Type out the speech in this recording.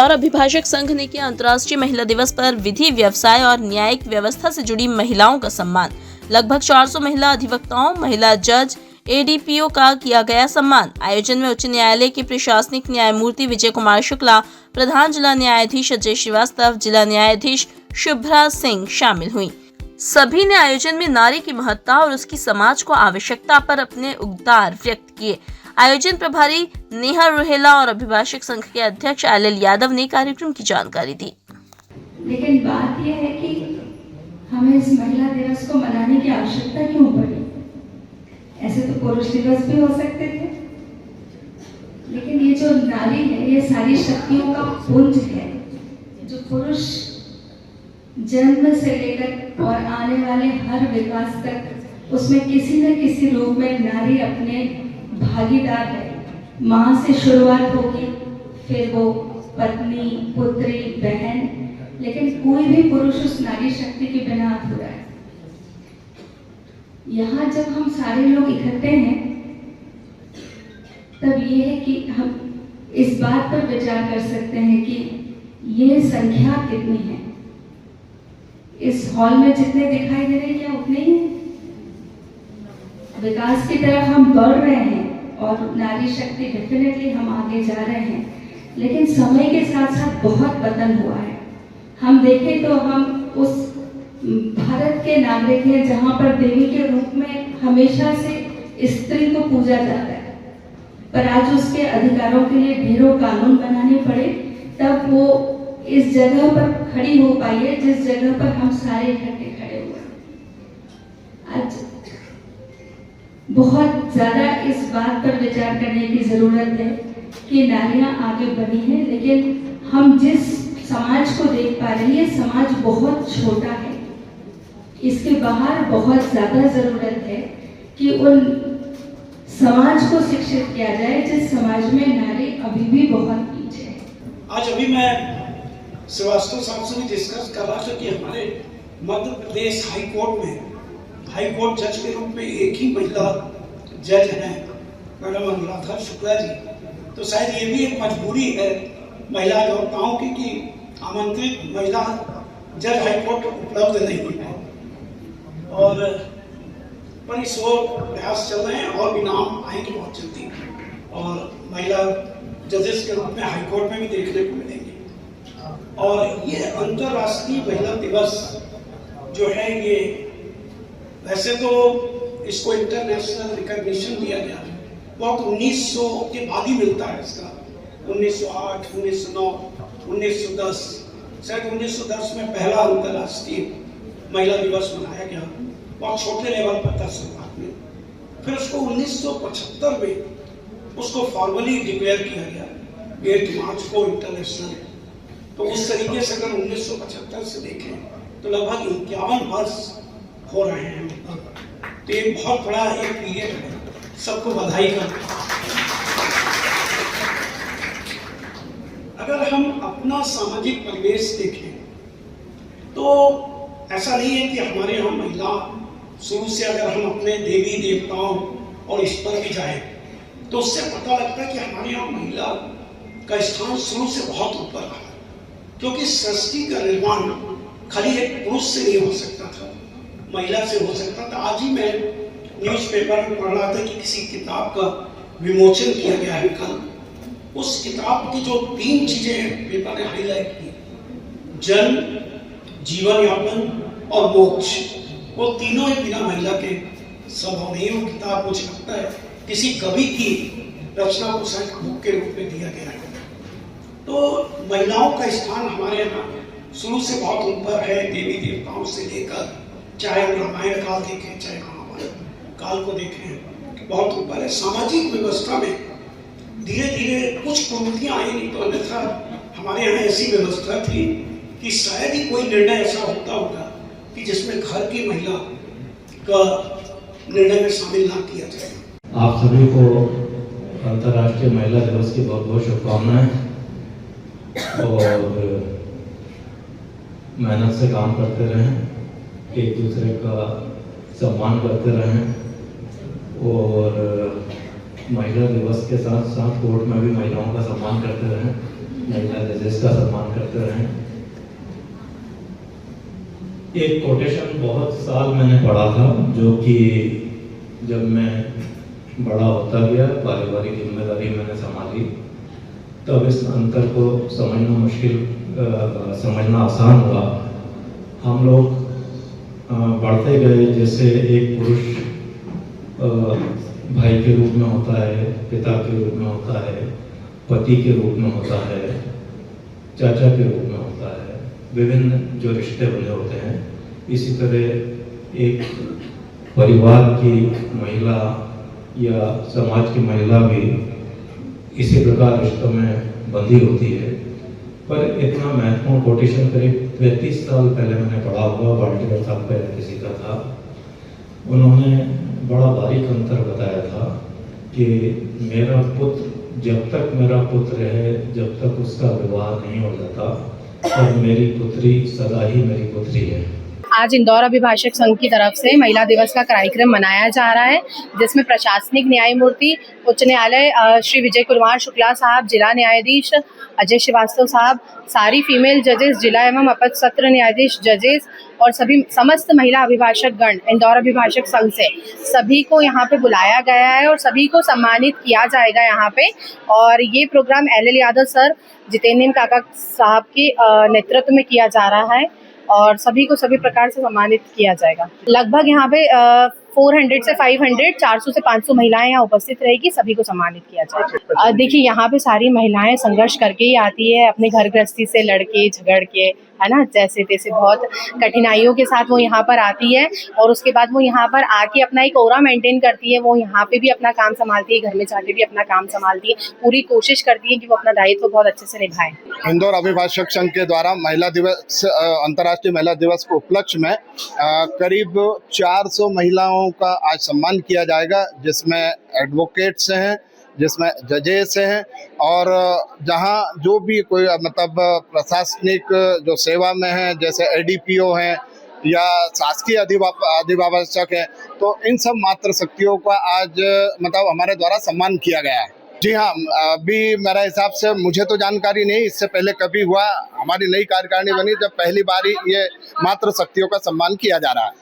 महिला और अभिभाषक संघ ने किया अंतर्राष्ट्रीय महिला दिवस पर विधि, व्यवसाय और न्यायिक व्यवस्था से जुड़ी महिलाओं का सम्मान। लगभग 400 महिला अधिवक्ताओं, महिला जज, एडीपीओ का किया गया सम्मान। आयोजन में उच्च न्यायालय के प्रशासनिक न्यायमूर्ति विजय कुमार शुक्ला, प्रधान जिला न्यायाधीश अजय श्रीवास्तव, जिला न्यायाधीश शुभ्रा सिंह शामिल हुई। सभी ने आयोजन में नारी की महत्ता और उसकी समाज को आवश्यकता पर अपने उद्गार व्यक्त किए। आयोजन प्रभारी नेहा रुहेला और अभिभाषक संघ के अध्यक्ष एल यादव ने कार्यक्रम की जानकारी दी। लेकिन बात यह है कि हमें इस महिला दिवस को मनाने की आवश्यकता क्यों पड़ी? ऐसे तो पुरुष दिवस भी हो सकते थे, लेकिन ये जो नारी है ये सारी शक्तियों का पुंज है। जो पुरुष जन्म से लेकर और आने वाले हर विकास तक उसमें किसी न किसी रूप में नारी अपने भागीदार है। माँ से शुरुआत होगी, फिर वो पत्नी, पुत्री, बहन, लेकिन कोई भी पुरुष उस नारी शक्ति के बिना अधूरा है। यहाँ जब हम सारे लोग इकट्ठे हैं तब ये है कि हम इस बात पर विचार कर सकते हैं कि ये संख्या कितनी है। इस हॉल में जितने दिखाई दे रहे हैं क्या उतने ही? विकास की तरफ हम बढ़ रहे हैं और नारी शक्ति डेफिनेटली हम आगे जा रहे हैं, लेकिन समय के साथ साथ बहुत बदल हुआ है। हम देखें तो हम उस भारत के नागरिक हैं जहाँ पर देवी के रूप में हमेशा से स्त्री को पूजा जाता है, पर आज उसके अधिकारों के लिए ढेरों कानून बनाने पड़े तब वो इस जगह पर खड़ी हो पाई है जिस जगह पर हम सारे इकट्ठे खड़े हुए। आज बहुत ज्यादा इस बात पर विचार करने की जरूरत है कि नारियां आगे बढ़ी हैं, लेकिन हम जिस समाज को देख पा रहे हैं समाज बहुत छोटा है। इसके बाहर बहुत ज्यादा जरूरत है कि उन समाज को शिक्षित किया जाए जिस समाज में नारी अभी भी बहुत पीछे है। आज अभी मैं श्रीवास्तव साहब से भी डिस्कस कर रहा था कि हमारे मध्य प्रदेश हाई कोर्ट में हाई कोर्ट जज के रूप में एक ही महिला जज हैं, मैडम अनुराधा शुक्ला जी। तो शायद ये भी एक मजबूरी है महिला अधिवक्ताओं की कि आमंत्रित महिला जज हाई कोर्ट उपलब्ध नहीं है, और पर इस ओर प्रयास चल रहे हैं और भी नाम आएंगे बहुत जल्दी और महिला जजेस के रूप में हाई कोर्ट में भी देखने को मिलेंगे। और ये अंतर्राष्ट्रीय महिला दिवस जो है ये वैसे तो इसको इंटरनेशनल रिकॉग्निशन दिया गया है, बहुत 1900 के बाद ही मिलता है इसका। 1908, 1909, 1910, शायद 1910 में पहला अंतर्राष्ट्रीय महिला दिवस मनाया गया, बहुत छोटे लेवल पर था शुरुआत में। फिर उसको 1975 में उसको फॉर्मली डिक्लेयर किया गया 8 मार्च को इंटरनेशनल। तो उस तरीके से अगर 1975 से देखें तो लगभग 51 वर्ष हो रहे हैं। तो ये बहुत बड़ा एक पीरियड है, सबको बधाई करते हैं। अगर हम अपना सामाजिक परिवेश देखें तो ऐसा नहीं है कि हमारे यहाँ महिला शुरू से, अगर हम अपने देवी देवताओं और इस पर भी जाए तो उससे पता लगता है कि हमारे यहाँ महिला का स्थान शुरू से बहुत ऊपर रहा, क्योंकि सृष्टि का निर्माण खाली एक पुरुष से नहीं हो सकता था, महिला से हो सकता था। आज ही मैं न्यूज़पेपर में पढ़ रहा था कि किसी किताब का विमोचन किया गया है कल। उस किताब की जो 3 चीजें पेपर ने हाईलाइट की, जन्म, जीवन यापन और मोक्ष, वो तीनों ही बिना महिला के संभव नहीं। वो किताब मुझे लगता है किसी कवि की रचना को शायद बुक के रूप में दिया गया है। तो महिलाओं का स्थान हमारे यहाँ शुरू से बहुत ऊपर है, देवी देवताओं से लेकर, चाहे हम रामायण काल देखें चाहे महाभारत काल को देखें, बहुत ऊपर है। सामाजिक व्यवस्था में धीरे धीरे कुछ कुरीतियाँ आई, नहीं तो अन्यथा हमारे यहाँ ऐसी व्यवस्था थी कि शायद ही कोई निर्णय ऐसा होता होगा कि जिसमें घर की महिला का निर्णय में शामिल ना किया जाए। आप सभी को अंतर्राष्ट्रीय महिला दिवस की बहुत बहुत शुभकामनाएं, और मेहनत से काम करते रहें, एक दूसरे का सम्मान करते रहें, और महिला दिवस के साथ साथ कोर्ट में भी महिलाओं का सम्मान करते रहें। महिला जजेस का सम्मान करते रहें। एक कोटेशन बहुत साल मैंने पढ़ा था, जो कि जब मैं बड़ा होता गया, पारिवारिक जिम्मेदारी मैंने संभाली, तब इस अंतर को समझना आसान हुआ। हम लोग बढ़ते गए, जैसे एक पुरुष भाई के रूप में होता है, पिता के रूप में होता है, पति के रूप में होता है, चाचा के रूप में होता है, विभिन्न जो रिश्ते बने होते हैं। इसी तरह एक परिवार की महिला या समाज की महिला भी इसी प्रकार रिश्तों में बंधी होती है। पर इतना महत्वपूर्ण कोटेशन करीब 33 साल पहले मैंने पढ़ा हुआ, वाल्टर साहब का किसी का था। उन्होंने बड़ा बारीक अंतर बताया था कि मेरा पुत्र, जब तक मेरा पुत्र है, जब तक उसका विवाह नहीं हो जाता, तब मेरी पुत्री सदा ही मेरी पुत्री है। आज इंदौर अभिभाषक संघ की तरफ से महिला दिवस का कार्यक्रम मनाया जा रहा है, जिसमें प्रशासनिक न्यायमूर्ति उच्च न्यायालय श्री विजय कुमार शुक्ला साहब, जिला न्यायाधीश अजय श्रीवास्तव साहब, सारी फीमेल जजेस, जिला एवं अपर सत्र न्यायाधीश जजेस और समस्त महिला अभिभाषक गण इंदौर अभिभाषक संघ से सभी को यहाँ पे बुलाया गया है और सभी को सम्मानित किया जाएगा यहाँ पे। और ये programme LL Yadav sir, Jitendra काका साहब के नेतृत्व में किया जा रहा है और सभी को सभी प्रकार से सम्मानित किया जाएगा। लगभग यहाँ पे 400 से 500, 400 से 500 महिलाएं यहाँ उपस्थित रहेगी, सभी को सम्मानित किया जाएगा। देखिए, यहाँ पे सारी महिलाएं संघर्ष करके ही आती है, अपने घर गृहस्थी से लड़के झगड़ के, है ना, जैसे तैसे बहुत कठिनाइयों के साथ वो यहाँ पर आती है और उसके बाद वो यहाँ पर आके अपना एक ऑरा मेंटेन करती है। वो यहाँ पे भी अपना काम संभालती है, घर में जाके भी अपना काम संभालती है, पूरी कोशिश करती है कि वो अपना दायित्व बहुत अच्छे से निभाए। इंदौर अभिभाषक संघ के द्वारा महिला दिवस, अंतर्राष्ट्रीय महिला दिवस के उपलक्ष्य में करीब 400 महिलाओं का आज सम्मान किया जाएगा, जिसमें एडवोकेट्स हैं, जिसमें जजेस हैं और जहां जो भी कोई मतलब प्रशासनिक जो सेवा में है, जैसे ADPO हैं या शासकीय अधिभाषक हैं, तो इन सब मातृ शक्तियों का आज मतलब हमारे द्वारा सम्मान किया गया है। जी हाँ, अभी मेरा हिसाब से, मुझे तो जानकारी नहीं, इससे पहले कभी हुआ। हमारी नई कार्यकारिणी बनी जब पहली बार ये मातृ शक्तियों का सम्मान किया जा रहा है।